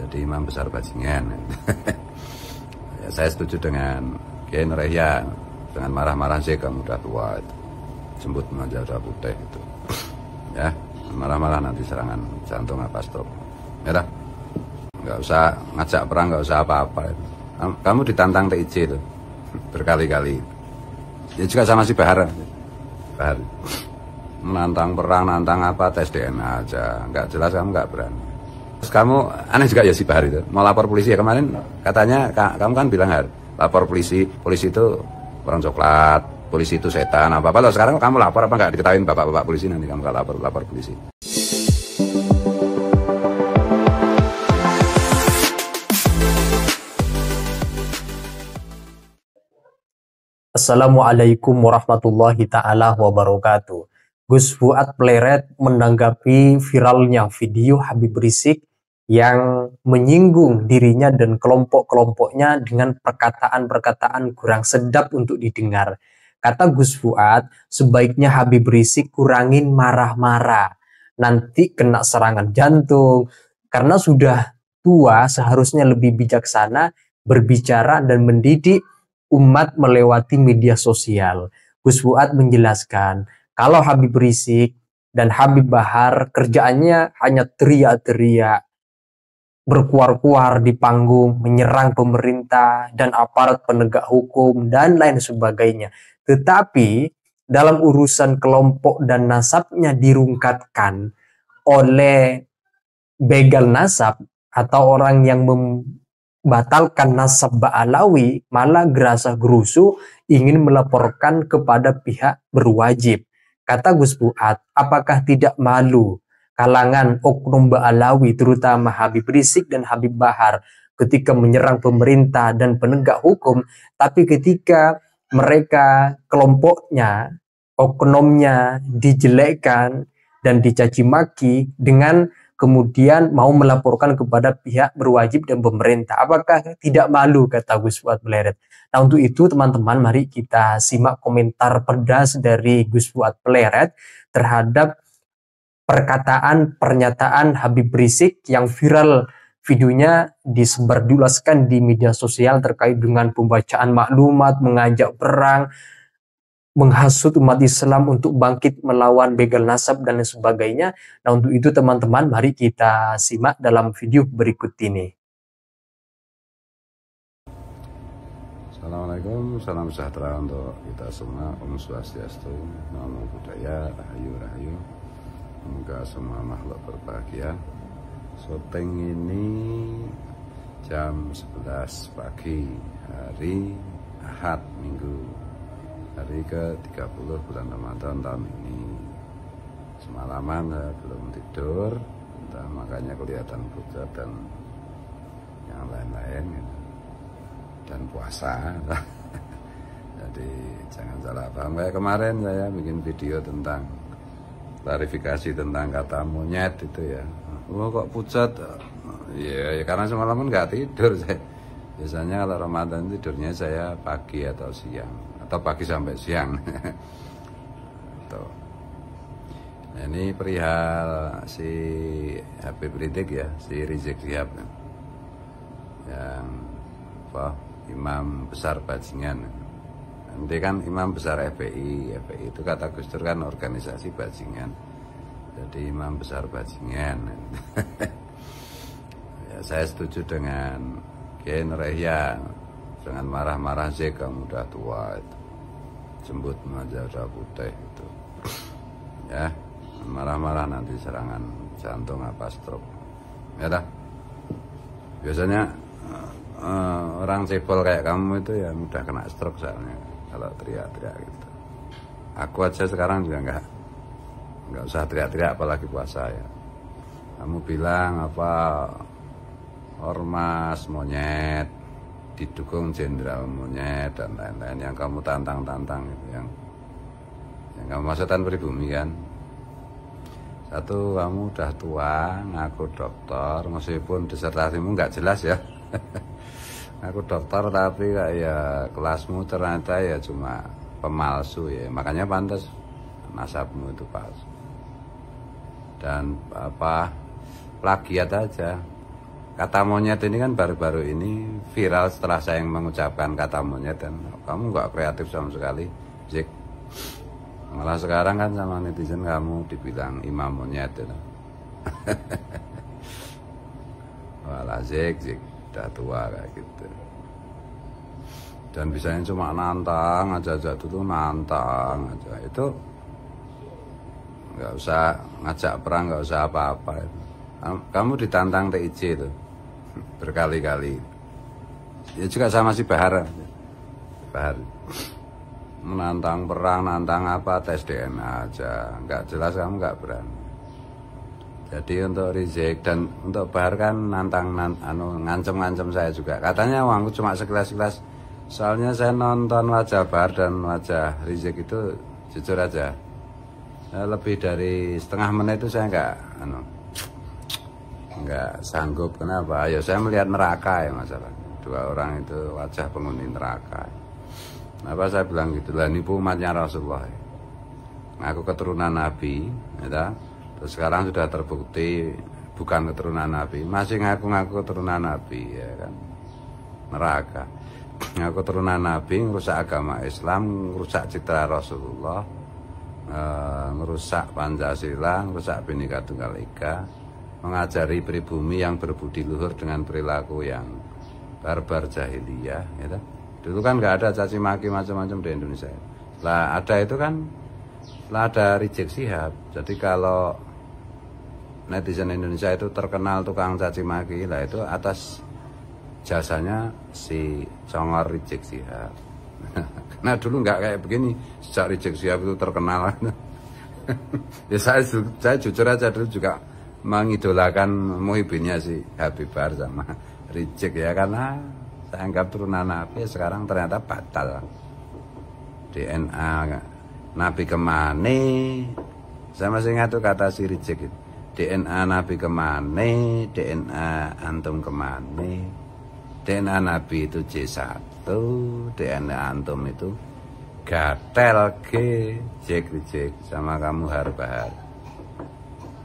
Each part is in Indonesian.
jadi imam besar bajingan. Ya, saya setuju dengan Kiai Nur Yahya, dengan marah-marah sih kamu udah tua itu, jembut manja udah putih itu. Ya, marah-marah nanti serangan jantung apa stroke. Ya dah, nggak usah ngajak perang, nggak usah apa-apa. Kamu ditantang TIJ itu berkali-kali. Ya juga sama si Bahar. Menantang perang, nantang apa, tes DNA aja, nggak jelas kamu nggak berani. Terus kamu aneh juga ya si Bahar itu, mau lapor polisi ya kemarin katanya kamu kan bilang lapor polisi itu orang coklat, polisi itu setan apa. Loh sekarang kamu lapor apa nggak diketahuin bapak-bapak polisi, nanti kamu nggak lapor polisi. Assalamualaikum warahmatullahi ta'ala wabarakatuh. Gus Fuad Pleret menanggapi viralnya video Habib Rizik yang menyinggung dirinya dan kelompok-kelompoknya dengan perkataan-perkataan kurang sedap untuk didengar. Kata Gus Fuad, sebaiknya Habib Rizik kurangin marah-marah. Nanti kena serangan jantung. Karena sudah tua, seharusnya lebih bijaksana berbicara dan mendidik umat melewati media sosial. Gus Fuad menjelaskan, kalau Habib Rizik dan Habib Bahar kerjaannya hanya teriak-teriak, berkuar-kuar di panggung, menyerang pemerintah dan aparat penegak hukum dan lain sebagainya. Tetapi dalam urusan kelompok dan nasabnya dirungkatkan oleh begal nasab atau orang yang batalkan nasab Ba'alawi, malah gerasa gerusu ingin melaporkan kepada pihak berwajib. Kata Gus Fuad, apakah tidak malu kalangan oknum Ba'alawi terutama Habib Rizik dan Habib Bahar ketika menyerang pemerintah dan penegak hukum, tapi ketika mereka kelompoknya, oknumnya dijelekkan dan dicaci maki dengan kemudian mau melaporkan kepada pihak berwajib dan pemerintah. Apakah tidak malu, kata Gus Fuad Pleret. Nah untuk itu teman-teman mari kita simak komentar pedas dari Gus Fuad Pleret terhadap pernyataan Habib Rizik yang viral videonya disebarluaskan di media sosial terkait dengan pembacaan maklumat, mengajak perang, menghasut umat Islam untuk bangkit melawan begal nasab dan sebagainya. Nah untuk itu teman-teman mari kita simak dalam video berikut ini. Assalamualaikum, salam sejahtera untuk kita semua. Om Swastiastu, Namo Buddhaya, Rahayu Rahayu. Semoga semua makhluk berbahagia. Syuting ini jam 11 pagi hari Ahad Minggu, hari ke-30 bulan Ramadan tahun ini. Semalaman belum tidur, entah makanya kelihatan pucat dan yang lain-lain gitu. Dan puasa. Jadi jangan salah paham. Kayak kemarin saya bikin video tentang klarifikasi tentang kata monyet itu ya. Oh kok pucat? Ya karena semalaman nggak tidur saya. Biasanya kalau Ramadan tidurnya saya pagi atau siang, atau pagi sampai siang. Nah, ini perihal si Habib Rizik ya, si Rizik Sihab yang imam besar bajingan. Nanti kan imam besar FPI itu kata Gus Dur kan organisasi bajingan. Jadi imam besar bajingan. Ya, saya setuju dengan Kiai Nur Yahya, dengan marah-marah sih kamu udah tua itu, jembut manja udah putih itu. Ya, marah-marah nanti serangan jantung apa stroke. Ya dah. Biasanya orang cebol kayak kamu itu ya mudah kena stroke soalnya kalau teriak-teriak gitu. Aku aja sekarang juga nggak usah teriak-teriak apalagi puasa ya. Kamu bilang apa, ormas monyet didukung jenderal monyet dan lain-lain yang kamu tantang gitu, yang kamu maksudkan pribumi kan. Satu, kamu udah tua, ngaku dokter, meskipun disertasimu nggak jelas ya. Aku dokter tapi kayak kelasmu ternyata ya cuma pemalsu ya, makanya pantas nasabmu itu palsu. Dan plagiat aja. kata monyet ini kan baru-baru ini viral setelah saya mengucapkan kata monyet, dan kamu nggak kreatif sama sekali, Zik. Malah sekarang kan sama netizen kamu dibilang imam monyet gitu. Walah Zik udah tua kayak gitu. Dan bisanya cuma nantang aja dulu, nantang aja. Itu nggak usah ngajak perang, nggak usah apa-apa. Kamu ditantang TIJ itu berkali-kali. Ya juga sama si Bahar menantang perang, nantang apa, tes DNA aja, nggak jelas, kamu nggak berani. Jadi untuk Rizik dan untuk Bahar kan nantang ngancem-ngancem saya juga. Katanya uangku cuma sekilas-sekilas. Soalnya saya nonton wajah Bahar dan wajah Rizik itu jujur aja, lebih dari setengah menit itu saya nggak sanggup. Kenapa? Ayo, saya melihat neraka ya masalah. Dua orang itu wajah penghuni neraka. Kenapa saya bilang gitu? Lah nipu umatnya Rasulullah. Ngaku keturunan Nabi, ya. Terus sekarang sudah terbukti bukan keturunan Nabi, masih ngaku-ngaku keturunan Nabi, ya kan? Neraka. Ngaku keturunan Nabi, ngerusak agama Islam, ngerusak citra Rasulullah, ngerusak Pancasila, ngerusak Bhinneka Tunggal Ika, mengajari pribumi yang berbudi luhur dengan perilaku yang barbar jahiliyah, gitu. Dulu kan nggak ada caci maki macam-macam di Indonesia. Lah ada itu kan, lah ada Rizik Syihab. Jadi kalau netizen Indonesia itu terkenal tukang caci maki, lah itu atas jasanya si Congor Rizik Syihab. Nah dulu nggak kayak begini, sejak Rizik Syihab itu terkenal. Ya saya jujur aja dulu juga mengidolakan muhibinnya si Habib Bahar sama Rizik, ya, karena saya anggap turunan Nabi. Sekarang ternyata batal. DNA Nabi kemana? Saya masih ingat tuh kata si Rizik itu. DNA Nabi kemana? DNA antum kemana? DNA Nabi itu J1, DNA antum itu gatel G, Rizik sama kamu Bahar.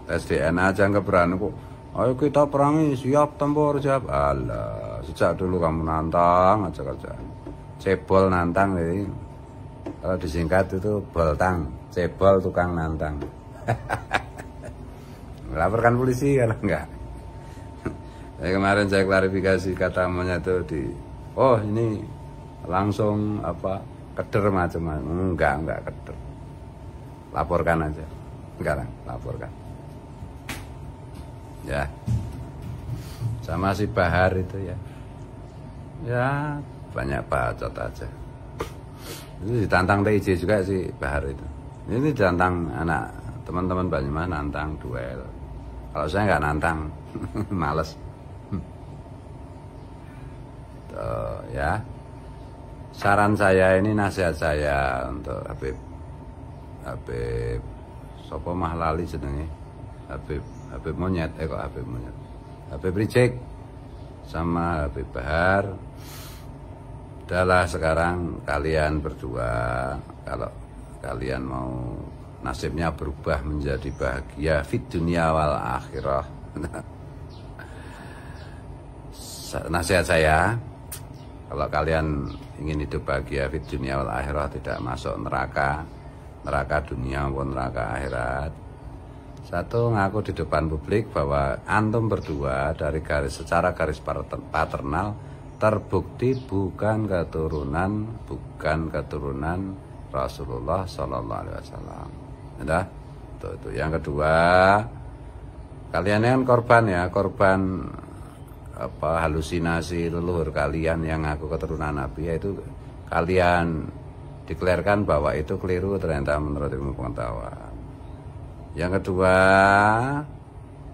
Tes DNA aja nggak berani kok. Ayo kita perangi, siap tempur, siap. Alah, sejak dulu kamu nantang aja kerja. Cebol nantang, jadi kalau disingkat itu boltang, cebol tukang nantang. Laporkan polisi kalau enggak. Kemarin saya klarifikasi kata monyet itu di, oh ini langsung apa keder macam-macam. Enggak keder. Laporkan aja. Sekarang laporkan. Ya. Sama si Bahar itu ya. Ya, banyak bacot aja. Itu ditantang TIJ juga si Bahar itu. Ini ditantang anak teman-teman Banyumas, nantang duel. Kalau saya nggak nantang, males. Tuh, ya. Saran saya ini, nasihat saya untuk Habib Sopo Mahlali jenenge, Habib Monyet, kok Habib Monyet, Habib Rizik sama Habib Bahar. Udahlah sekarang kalian berdua, kalau kalian mau nasibnya berubah menjadi bahagia fit dunia wal akhirah. Nasihat saya, kalau kalian ingin hidup bahagia fit dunia wal akhirah, tidak masuk neraka dunia maupun neraka akhirat, satu, ngaku di depan publik bahwa antum berdua dari secara garis paternal terbukti bukan keturunan Rasulullah Shallallahu Alaihi Wasallam. Udah, itu. Yang kedua, kalian kan korban apa halusinasi leluhur kalian yang ngaku keturunan Nabi, yaitu kalian deklarkan bahwa itu keliru ternyata menurut ilmu pengetahuan. Yang kedua,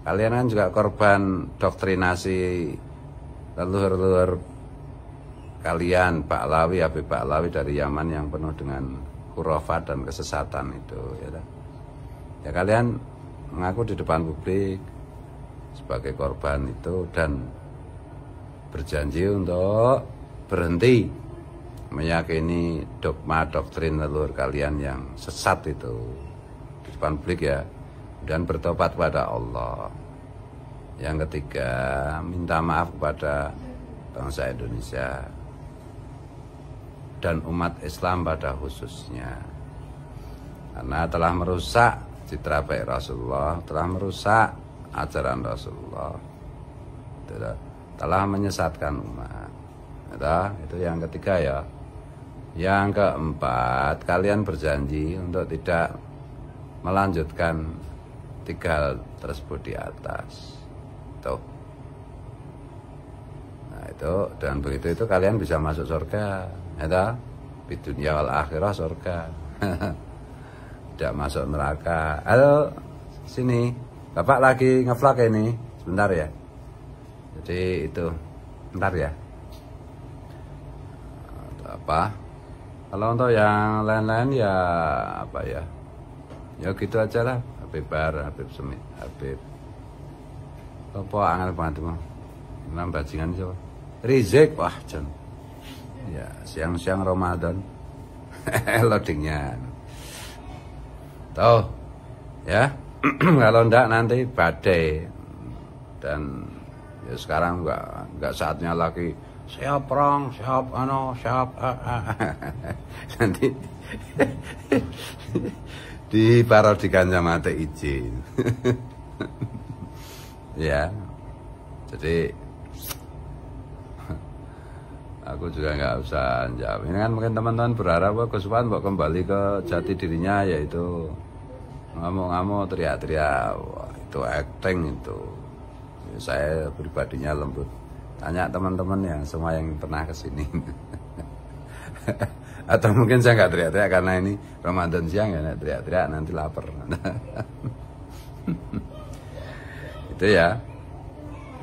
kalian kan juga korban doktrinasi leluhur kalian, Habib Baklawi dari Yaman yang penuh dengan khurafat dan kesesatan itu, ya kalian mengaku di depan publik sebagai korban itu dan berjanji untuk berhenti meyakini dogma doktrin leluhur kalian yang sesat itu di depan publik, ya, dan bertobat pada Allah. Yang ketiga, minta maaf kepada bangsa Indonesia dan umat Islam pada khususnya, karena telah merusak citra baik Rasulullah, telah merusak ajaran Rasulullah, telah menyesatkan umat. Itu yang ketiga ya. Yang keempat, kalian berjanji untuk tidak melanjutkan 3 hal tersebut di atas. Tuh. Nah itu, dan begitu itu kalian bisa masuk surga. Di dunia wal akhirah surga. Tidak masuk neraka. Halo, sini. Bapak lagi ngevlog ini. Sebentar ya. Jadi itu, bentar ya. Apa? Kalau untuk yang lain-lain ya apa ya? Ya gitu aja lah. Habib Bar, Habib Semit, Habib. Apa angel banget mah. Nam bajingan siapa? Rizik, wah Jon. Ya, siang-siang Ramadan. Loadingnya. Tuh. Ya. Kalau enggak nanti badai. Dan ya sekarang enggak saatnya lagi siap perang, siap nanti diparodikan sama TIJ. Ya, jadi aku juga nggak usah jawab. Ini kan mungkin teman-teman berharap Gus Wan kembali ke jati dirinya, yaitu ngamuk-ngamuk, teriak-teriak. Wah, itu acting itu. Saya pribadinya lembut. Tanya teman-teman yang semua yang pernah kesini. Atau mungkin saya nggak teriak-teriak karena ini Ramadan siang ya, teriak-teriak nanti lapar. Itu ya.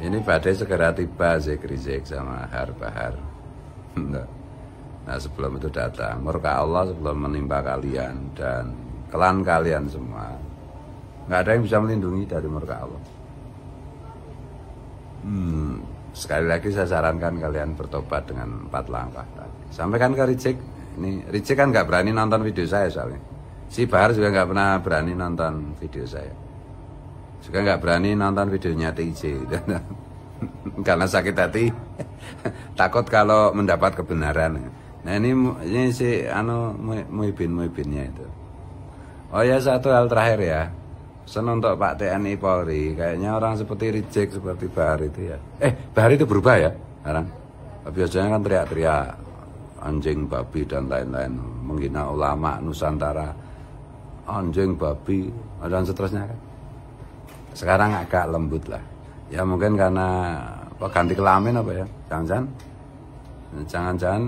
Ini badai segera tiba, Rizik sama Bahar. Nah sebelum itu datang murka Allah sebelum menimpa kalian dan klan kalian semua. Nggak ada yang bisa melindungi dari murka Allah. Sekali lagi saya sarankan kalian bertobat dengan 4 langkah tadi. Sampaikan ke Rizik. Ini Rizik kan nggak berani nonton video saya soalnya. Si Bahar juga nggak pernah berani nonton video saya. Juga nggak berani nonton videonya TIJ. Karena sakit hati. Takut kalau mendapat kebenaran. Nah ini si Muhibin-Muhibinnya itu. Oh ya, satu hal terakhir ya. Pesan untuk Pak TNI Polri, kayaknya orang seperti Rizik, seperti Bahar itu ya. Bahar itu berubah ya sekarang. Biasanya kan teriak-teriak anjing, babi dan lain-lain, menghina ulama Nusantara, anjing, babi dan seterusnya kan. Sekarang agak lembut lah. Ya mungkin karena ganti kelamin apa ya? Jangan-jangan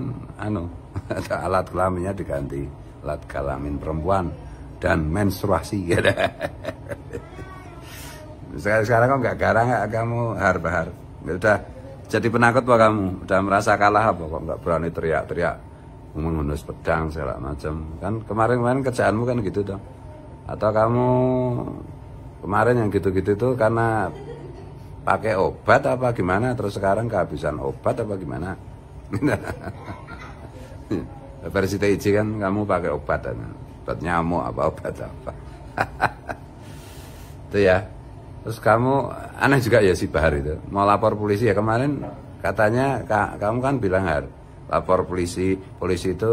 alat kelaminnya diganti alat kelamin perempuan dan menstruasi gitu. Sekarang kok nggak garang nggak kamu Bahar? Udah jadi penakut apa kamu? Udah merasa kalah apa kok nggak berani teriak-teriak menghunus pedang segala macam? Kan kemarin kerjaanmu kan gitu toh? Atau kamu kemarin yang gitu-gitu tuh karena pakai obat apa gimana? Terus sekarang kehabisan obat apa gimana? Versi TIJ kan kamu pakai obat nyamuk apa obat apa. Itu ya. Terus kamu aneh juga ya si Bahar itu mau lapor polisi ya kemarin katanya kamu kan bilang lapor polisi itu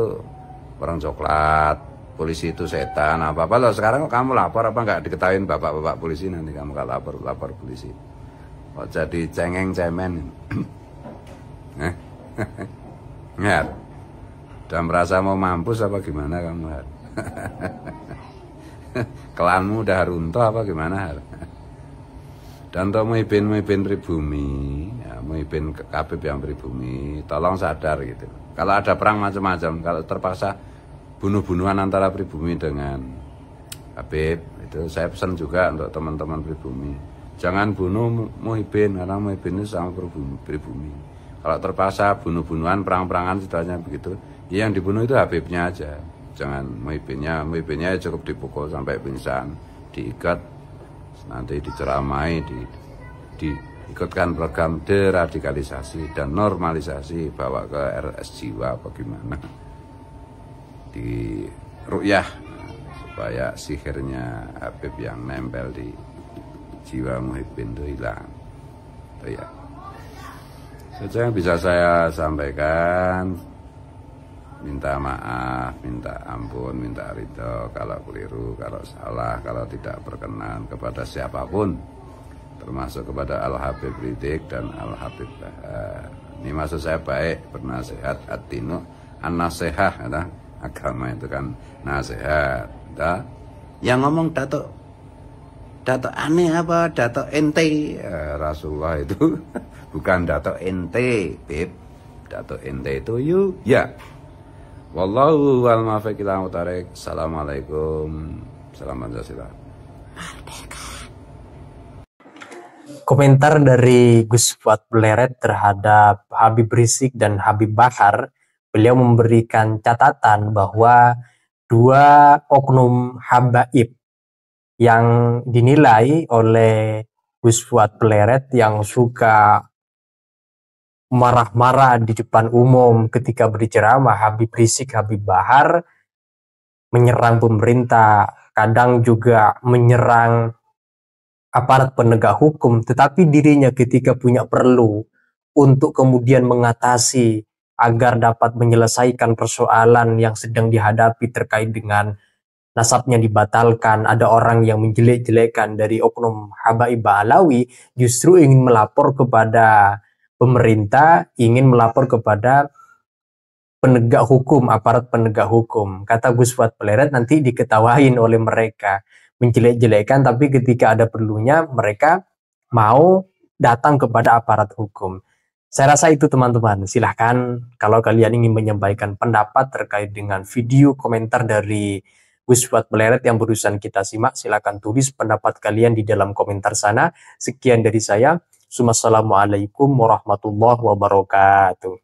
orang coklat, polisi itu setan apa loh. Sekarang kok kamu lapor apa nggak diketahuin bapak-bapak polisi, nanti kamu nggak lapor polisi kok jadi cengeng-cemen. Nggak udah merasa mau mampus apa gimana kamu Kelanmu udah runtuh apa gimana? Dan untuk Muhibin pribumi, ya, Muhibin Habib yang pribumi, tolong sadar gitu. Kalau ada perang macam-macam, kalau terpaksa bunuh-bunuhan antara pribumi dengan Habib, itu saya pesan juga untuk teman-teman pribumi. Jangan bunuh Muhibin, karena Muhibin itu sama pribumi. Kalau terpaksa bunuh-bunuhan, perang-perangan situasinya begitu, yang dibunuh itu Habibnya aja. Jangan Muhibinnya cukup dipukul sampai pingsan, diikat, nanti diceramai, diikutkan program deradikalisasi dan normalisasi, bawa ke RS jiwa apa gimana, di ru'yah supaya sihirnya Habib yang nempel di jiwa Muhibin itu hilang. Iya. Saja yang bisa saya sampaikan, minta maaf, minta ampun, minta ridho kalau keliru, kalau salah, kalau tidak berkenan kepada siapapun, termasuk kepada Al-Habib Ridik dan Al-Habib Bahar. Ini maksud saya baik, bernasihat, ad-dinu an-nasihah, ya, agama itu kan nasihat. Ya. Yang ngomong dato aneh apa, dato ente, ya, Rasulullah itu bukan dato ente, Bib. Dato ente itu you, ya. Wallahu wal muwaffiq ila aqwamit. Assalamualaikum. Salam Pancasila. Komentar dari Gus Fuad Pleret terhadap Habib Rizik dan Habib Bahar, beliau memberikan catatan bahwa dua oknum habaib yang dinilai oleh Gus Fuad Pleret yang suka marah-marah di depan umum ketika berceramah, Habib Rizik, Habib Bahar, menyerang pemerintah, kadang juga menyerang aparat penegak hukum, tetapi dirinya ketika punya perlu untuk kemudian mengatasi agar dapat menyelesaikan persoalan yang sedang dihadapi terkait dengan nasabnya dibatalkan, ada orang yang menjelek-jelekan dari oknum Habaib Ba'alawi, justru ingin melapor kepada pemerintah, ingin melapor kepada penegak hukum, aparat penegak hukum. Kata Gus Fuad Pleret, nanti diketawain oleh mereka, menjelek-jelekan, tapi ketika ada perlunya mereka mau datang kepada aparat hukum. Saya rasa itu teman-teman. Silahkan kalau kalian ingin menyampaikan pendapat terkait dengan video komentar dari Gus Fuad Pleret yang barusan kita simak, silahkan tulis pendapat kalian di dalam komentar sana. Sekian dari saya. Wassalamualaikum warahmatullahi wabarakatuh.